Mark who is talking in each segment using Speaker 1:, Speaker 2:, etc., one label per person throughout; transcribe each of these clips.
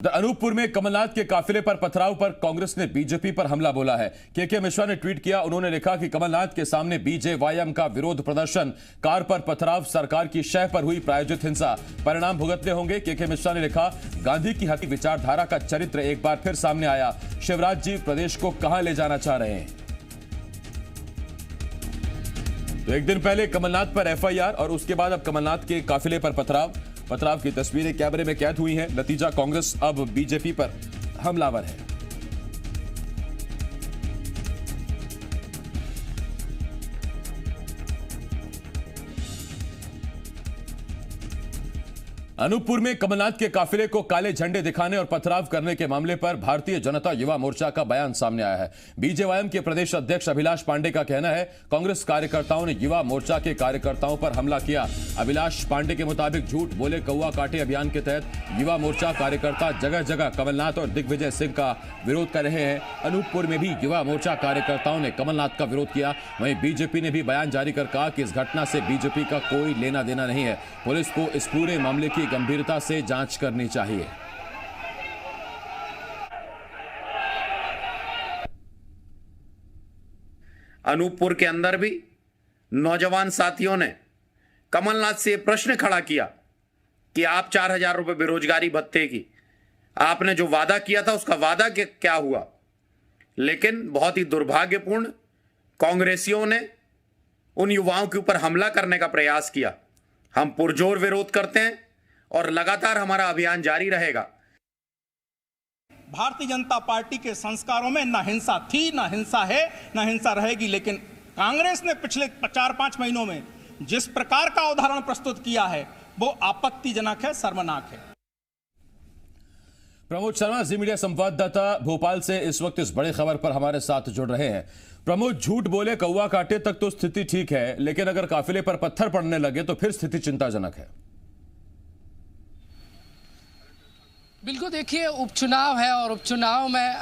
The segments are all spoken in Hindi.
Speaker 1: अनूपपुर में कमलनाथ के काफिले पर पथराव पर कांग्रेस ने बीजेपी पर हमला बोला है। के मिश्रा ने ट्वीट किया। उन्होंने लिखा कि कमलनाथ के सामने बीजेवाईएम का विरोध प्रदर्शन, कार पर पथराव, सरकार की शह पर हुई प्रायोजित हिंसा, परिणाम भुगतने होंगे। के मिश्रा ने लिखा, गांधी की हत्या विचारधारा का चरित्र एक बार फिर सामने आया। शिवराज जी प्रदेश को कहां ले जाना चाह रहे हैं? तो एक दिन पहले कमलनाथ पर एफआईआर और उसके बाद अब कमलनाथ के काफिले पर पथराव की तस्वीरें कैमरे में कैद हुई हैं। नतीजा, कांग्रेस अब बीजेपी पर हमलावर है। अनूपपुर में कमलनाथ के काफिले को काले झंडे दिखाने और पथराव करने के मामले पर भारतीय जनता युवा मोर्चा का बयान सामने आया है। बीजेवाईएम के प्रदेश अध्यक्ष अभिलाष पांडे का कहना है, कांग्रेस कार्यकर्ताओं ने युवा मोर्चा के कार्यकर्ताओं पर हमला किया। अभिलाष पांडे के मुताबिक झूठ बोले कौवा काटे अभियान के तहत युवा मोर्चा कार्यकर्ता जगह जगह कमलनाथ और दिग्विजय सिंह का विरोध कर रहे हैं। अनूपपुर में भी युवा मोर्चा कार्यकर्ताओं ने कमलनाथ का विरोध किया। वहीं बीजेपी ने भी बयान जारी कर कहा कि इस घटना से बीजेपी का कोई लेना देना नहीं है। पुलिस को इस पूरे मामले की गंभीरता से जांच करनी चाहिए।
Speaker 2: अनूपपुर के अंदर भी नौजवान साथियों ने कमलनाथ से प्रश्न खड़ा किया कि आप 4,000 रुपए बेरोजगारी भत्ते की आपने जो वादा किया था उसका वादा क्या हुआ। लेकिन बहुत ही दुर्भाग्यपूर्ण, कांग्रेसियों ने उन युवाओं के ऊपर हमला करने का प्रयास किया। हम पुरजोर विरोध करते हैं और लगातार हमारा अभियान जारी रहेगा।
Speaker 3: भारतीय जनता पार्टी के संस्कारों में ना हिंसा थी, ना हिंसा है, ना हिंसा रहेगी। लेकिन कांग्रेस ने पिछले 4-5 महीनों में जिस प्रकार का उदाहरण प्रस्तुत किया है वो आपत्तिजनक है, शर्मनाक है।
Speaker 1: प्रमोद शर्मा, जी मीडिया संवाददाता भोपाल से इस वक्त इस बड़ी खबर पर हमारे साथ जुड़ रहे हैं। प्रमोद, झूठ बोले कौवा काटे तक तो स्थिति ठीक है, लेकिन अगर काफिले पर पत्थर पड़ने लगे तो फिर स्थिति चिंताजनक है।
Speaker 4: बिल्कुल, देखिए उपचुनाव है और उपचुनाव में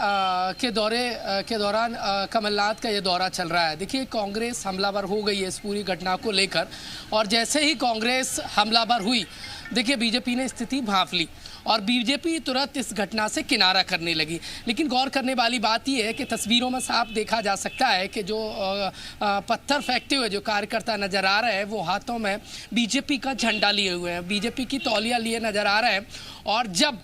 Speaker 4: के दौरान कमलनाथ का ये दौरा चल रहा है। देखिए कांग्रेस हमलावर हो गई है इस पूरी घटना को लेकर, और जैसे ही कांग्रेस हमलावर हुई, देखिए बीजेपी ने स्थिति भांप ली और बीजेपी तुरंत इस घटना से किनारा करने लगी। लेकिन गौर करने वाली बात यह है कि तस्वीरों में साफ देखा जा सकता है कि जो पत्थर फेंकते हुए जो कार्यकर्ता नजर आ रहे हैं वो हाथों में बीजेपी का झंडा लिए हुए हैं, बीजेपी की तौलिया लिए नजर आ रहे हैं। और जब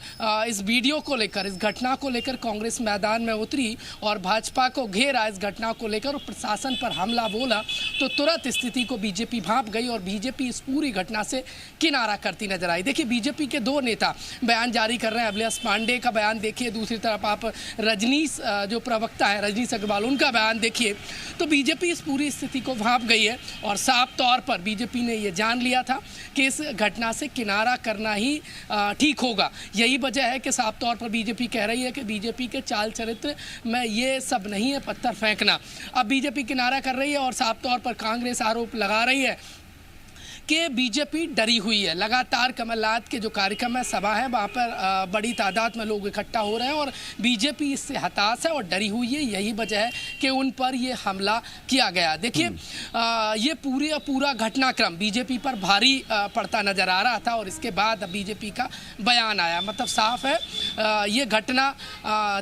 Speaker 4: इस वीडियो को लेकर, इस घटना को लेकर कांग्रेस मैदान में उतरी और भाजपा को घेरा, इस घटना को लेकर प्रशासन पर हमला बोला, तो तुरंत स्थिति को बीजेपी भांप गई और बीजेपी इस पूरी घटना से किनारा करती नजर आई। देखिए बीजेपी के 2 नेता बयान जारी कर रहे हैं। अभिलाष पांडे का बयान देखिए, दूसरी तरफ आप रजनीश जो प्रवक्ता है, रजनीश अग्रवाल, उनका बयान देखिए। तो बीजेपी इस पूरी स्थिति को भांप गई है और साफ तौर पर बीजेपी ने यह जान लिया था कि इस घटना से किनारा करना ही ठीक होगा। यही वजह है कि साफ तौर पर बीजेपी कह रही है कि बीजेपी के चाल चरित्र में ये सब नहीं है पत्थर फेंकना। अब बीजेपी किनारा कर रही है और साफ तौर पर कांग्रेस आरोप लगा रही है कि बीजेपी डरी हुई है। लगातार कमलनाथ के जो कार्यक्रम है, सभा है, वहाँ पर बड़ी तादाद में लोग इकट्ठा हो रहे हैं और बीजेपी इससे हताश है और डरी हुई है। यही वजह है कि उन पर ये हमला किया गया। देखिए ये पूरा घटनाक्रम बीजेपी पर भारी पड़ता नजर आ रहा था और इसके बाद बीजेपी का बयान आया। मतलब साफ है, ये घटना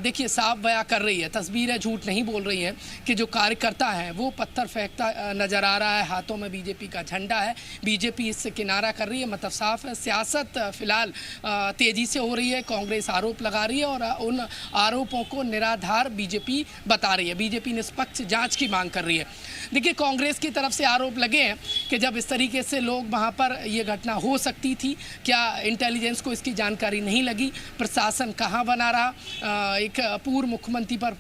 Speaker 4: देखिए साफ बयां कर रही है, तस्वीरें झूठ नहीं बोल रही हैं कि जो कार्यकर्ता है वो पत्थर फेंकता नजर आ रहा है, हाथों में बीजेपी का झंडा है, बीजेपी इससे किनारा कर रही है। मतलब साफ है, सियासत फिलहाल तेजी से हो रही है। कांग्रेस आरोप लगा रही है और उन आरोपों को निराधार बीजेपी बता रही है। बीजेपी निष्पक्ष जांच की मांग कर रही है। देखिए कांग्रेस की तरफ से आरोप लगे हैं कि जब इस तरीके से लोग वहां पर ये घटना हो सकती थी, क्या इंटेलिजेंस को इसकी जानकारी नहीं लगी? प्रशासन कहां बना रहा? एक पूर्व मुख्यमंत्री पर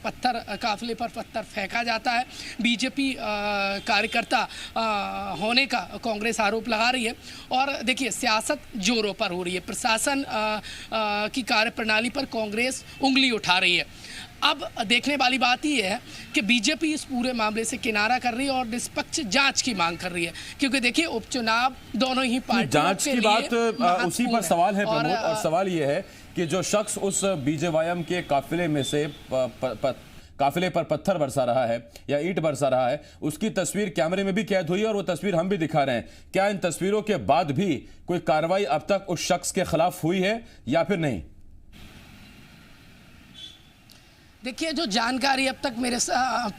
Speaker 4: काफिले पर पत्थर फेंका जाता है। बीजेपी कार्यकर्ता होने का कांग्रेस आरोप लगा रही है। और देखिए सियासत जोरों पर हो रही है, प्रशासन की कार्यप्रणाली पर कांग्रेस उंगली उठा रही है। अब देखने वाली बात यह है कि बीजेपी इस पूरे मामले से किनारा कर रही है और निष्पक्ष जांच की मांग कर रही है, क्योंकि देखिए उपचुनाव दोनों ही पार्टियों
Speaker 1: जांच की बात उसी पर सवाल है प्रमोद, और सवाल यह है कि जो शख्स उस बीजेवाईएम के काफिले में से काफिले पर पत्थर बरसा रहा है या ईंट बरसा रहा है, उसकी तस्वीर कैमरे में भी कैद हुई है और वो तस्वीर हम भी दिखा रहे हैं। क्या इन तस्वीरों के बाद भी कोई कार्रवाई अब तक उस शख्स के खिलाफ हुई है या फिर नहीं?
Speaker 4: देखिए, जो जानकारी अब तक मेरे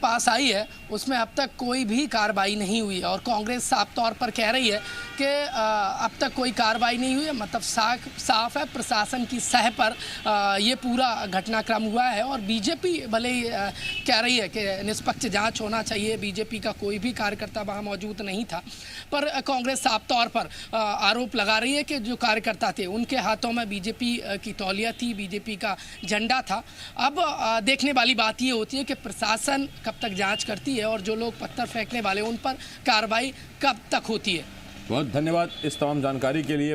Speaker 4: पास आई है उसमें अब तक कोई भी कार्रवाई नहीं हुई है और कांग्रेस साफ तौर पर कह रही है कि अब तक कोई कार्रवाई नहीं हुई है। मतलब साफ है, प्रशासन की सह पर ये पूरा घटनाक्रम हुआ है और बीजेपी भले ही कह रही है कि निष्पक्ष जांच होना चाहिए, बीजेपी का कोई भी कार्यकर्ता वहाँ मौजूद नहीं था, पर कांग्रेस साफ तौर पर आरोप लगा रही है कि जो कार्यकर्ता थे उनके हाथों में बीजेपी की तौलिया थी, बीजेपी का झंडा था। अब देखने वाली बात ये होती है कि प्रशासन कब तक जांच करती है और जो लोग पत्थर फेंकने वाले उन पर कार्रवाई कब तक होती है।
Speaker 1: बहुत धन्यवाद इस तमाम जानकारी के लिए।